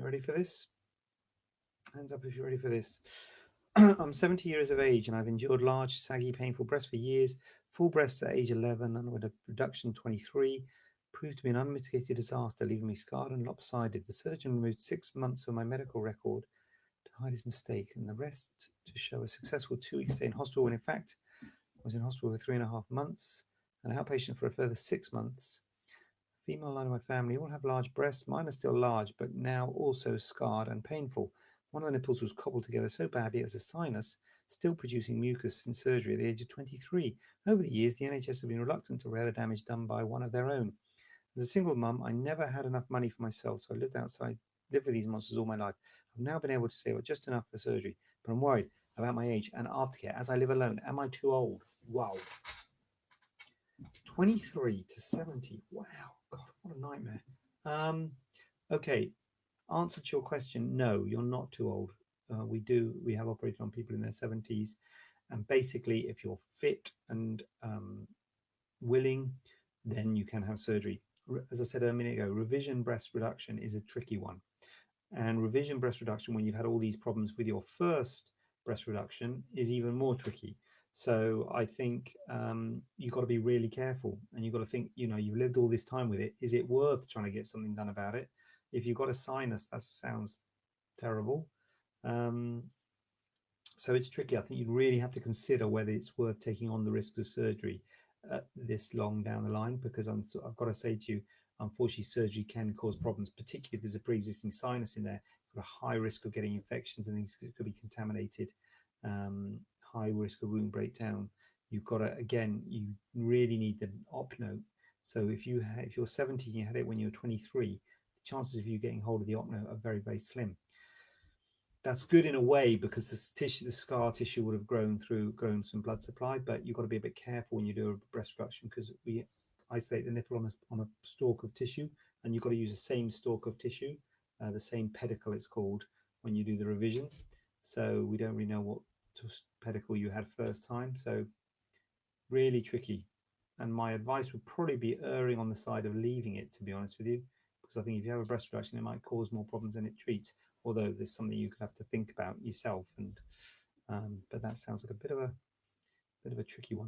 ready for this? Hands up if you're ready for this. I'm 70 years of age and I've endured large, saggy, painful breasts for years. Full breasts at age 11 and with a reduction 23 proved to be an unmitigated disaster, leaving me scarred and lopsided. The surgeon removed 6 months of my medical record to hide his mistake and the rest to show a successful 2-week stay in hospital when in fact I was in hospital for 3.5 months and outpatient for a further 6 months. The female line of my family all have large breasts. Mine are still large, but now also scarred and painful. One of the nipples was cobbled together so badly as a sinus, still producing mucus since surgery at the age of 23. Over the years, the NHS have been reluctant to repair the damage done by one of their own. As a single mum, I never had enough money for myself, so I lived with these monsters all my life. I've now been able to save just enough for surgery, but I'm worried about my age and aftercare as I live alone. Am I too old? Wow. 23 to 70. Wow. God, what a nightmare. Okay. Answer to your question, no, you're not too old. We have operated on people in their 70s. And basically, if you're fit and willing, then you can have surgery. As I said a minute ago, revision breast reduction is a tricky one. And revision breast reduction, when you've had all these problems with your first breast reduction, is even more tricky. So I think you've got to be really careful, and you've got to think, you've lived all this time with it. Is it worth trying to get something done about it? If you've got a sinus, that sounds terrible. So it's tricky. I think you really have to consider whether it's worth taking on the risk of surgery this long down the line, because I've got to say to you, unfortunately, surgery can cause problems, particularly if there's a pre-existing sinus in there. You've got a high risk of getting infections and things could be contaminated, high risk of wound breakdown. You've got to, again, you really need the op note. So if you're 70 and you had it when you were 23, the chances of you getting hold of the op note are very, very slim. That's good in a way because the scar tissue would have grown some blood supply, but you've got to be a bit careful when you do a breast reduction because we isolate the nipple on a stalk of tissue, and you've got to use the same stalk of tissue, the same pedicle it's called, when you do the revision. So we don't really know what pedicle you had first time, so really tricky. And my advice would probably be erring on the side of leaving it, to be honest with you, because I think if you have a breast reduction, it might cause more problems than it treats. Although there's something you could have to think about yourself, but that sounds like a bit of a tricky one.